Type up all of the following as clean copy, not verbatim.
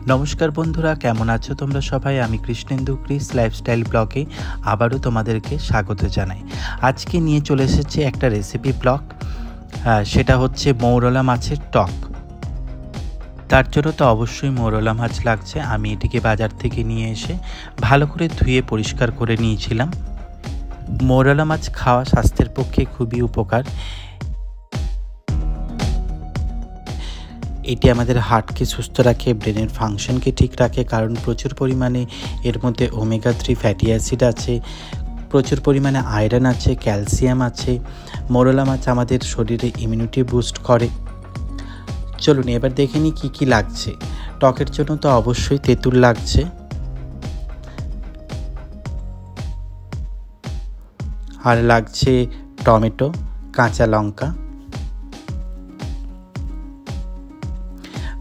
নমস্কার বন্ধুরা, কেমন আছো তোমরা সবাই? আমি কৃষ্ণেন্দু ক্রিস লাইফস্টাইল ব্লগে আবারও তোমাদেরকে স্বাগত জানাই। আজকে নিয়ে চলে এসেছি একটা রেসিপি ব্লগ, সেটা হচ্ছে মৌরলা মাছের টক। তার জন্য তো অবশ্যই মৌরলা মাছ লাগছে। আমি এটিকে বাজার থেকে নিয়ে এসে ভালো করে ধুয়ে পরিষ্কার করে নিয়েছিলাম। মৌরলা মাছ খাওয়া স্বাস্থ্যের পক্ষে খুবই উপকার। এটি আমাদের হার্টকে সুস্থ রাখে, ব্রেনের ফাংশনকে ঠিক রাখে, কারণ প্রচুর পরিমাণে এর মধ্যে ওমেগা 3 ফ্যাটি অ্যাসিড আছে, প্রচুর পরিমাণে আয়রন আছে, ক্যালসিয়াম আছে। মৌরলা মাছ আমাদের শরীরে ইমিউনিটি বুস্ট করে। চলুন এবার দেখে নিই কী কী লাগছে। টকের জন্য তো অবশ্যই তেঁতুল লাগছে, আর লাগছে টমেটো, কাঁচা লঙ্কা।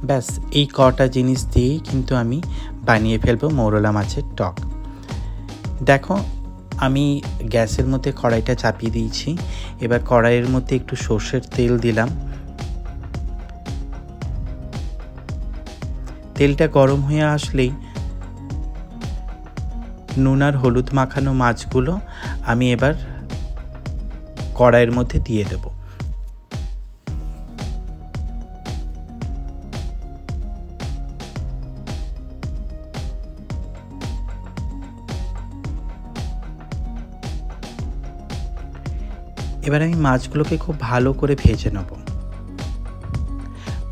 ব্যাস এই কটা জিনিস দিয়েই কিন্তু আমি বানিয়ে ফেলবো মৌরলা মাছের টক। দেখো, আমি গ্যাসের মধ্যে কড়াইটা চাপিয়ে দিয়েছি। এবার কড়াইয়ের মধ্যে একটু সর্ষের তেল দিলাম। তেলটা গরম হয়ে আসলেই নুন আর হলুদ মাখানো মাছগুলো আমি এবার কড়াইয়ের মধ্যে দিয়ে দেব। এবার আমি মাছগুলোকে খুব ভালো করে ভেজে নেব,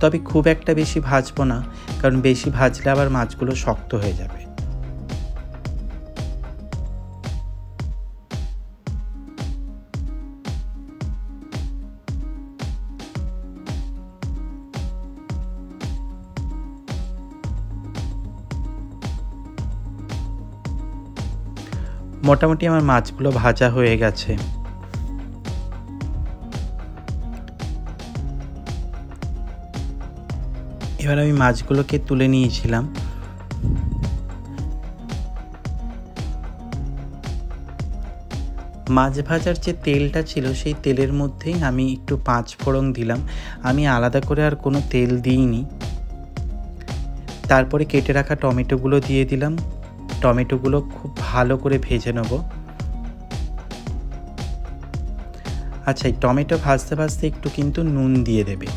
তবে খুব একটা বেশি ভাজবো না, কারণ বেশি ভাজলে আবার মাছগুলো শক্ত হয়ে যাবে। মোটামুটি আমার মাছগুলো ভাজা হয়ে গেছে। এবার আমি মাছগুলোকে তুলে নিয়েছিলাম। মাছ ভাজার যে তেলটা ছিল সেই তেলের মধ্যেই আমি একটু 5 ফোড়ন দিলাম। আমি আলাদা করে আর কোনো তেল দিইনি। তারপরে কেটে রাখা টমেটোগুলো দিয়ে দিলাম। টমেটোগুলো খুব ভালো করে ভেজে নেব। আচ্ছা, এই টমেটো ভাজতে ভাজতে একটু কিন্তু নুন দিয়ে দেবে।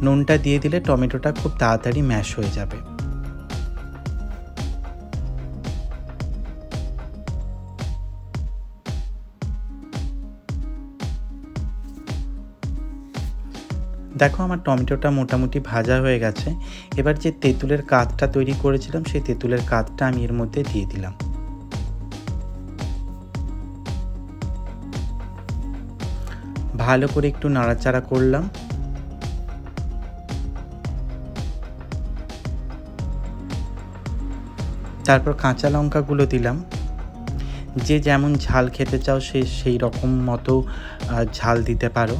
নুনটা দিয়ে দিলে টমেটোটা খুব তাড়াতাড়ি ম্যাশ হয়ে যাবে। দেখো, আমার টমেটোটা মোটামুটি ভাজা হয়ে গেছে। এবার যে তেঁতুলের কাতটা তৈরি করেছিলাম সেই তেঁতুলের কাতটা আমি এর মধ্যে দিয়ে দিলাম। ভালো করে একটু নাড়াচাড়া করলাম। তারপর কাঁচা লঙ্কাগুলো দিলাম। যে যেমন ঝাল খেতে চাও সেই রকম মতো ঝাল দিতে পারো।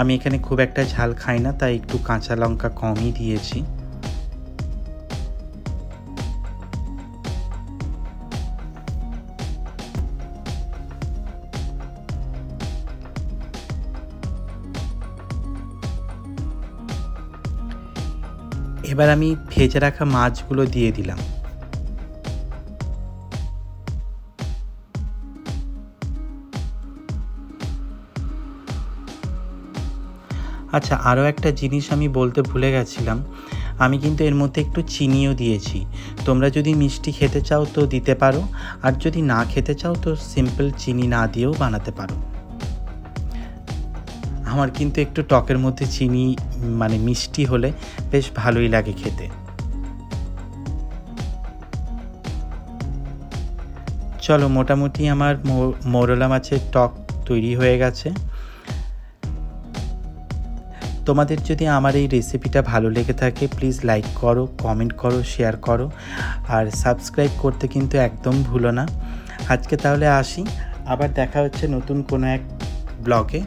আমি এখানে খুব একটা ঝাল খাই না, তাই একটু কাঁচা লঙ্কা কমই দিয়েছি। এবার আমি ভেজে রাখা মাছগুলো দিয়ে দিলাম। আচ্ছা, আরও একটা জিনিস আমি বলতে ভুলে গেছিলাম। আমি কিন্তু এর মধ্যে একটু চিনিও দিয়েছি। তোমরা যদি মিষ্টি খেতে চাও তো দিতে পারো, আর যদি না খেতে চাও তো সিম্পল চিনি না দিয়েও বানাতে পারো। আমার কিন্তু একটু টকের মধ্যে চিনি মানে মিষ্টি হলে বেশ ভালোই লাগে খেতে। চলো, মোটামুটি আমার মৌরলা মাছের টক তৈরি হয়ে গেছে। তোমাদের যদি আমার এই রেসিপিটা ভালো লেগে থাকে প্লিজ লাইক করো, কমেন্ট করো, শেয়ার করো, আর সাবস্ক্রাইব করতে কিন্তু একদম ভুলো না। আজকে তাহলে আসি, আবার দেখা হচ্ছে নতুন কোনো এক ব্লগে।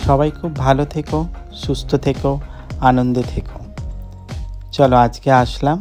সবাই খুব ভালো থেকো, সুস্থ থেকো, আনন্দে থেকো। চলো আজকে আসলাম।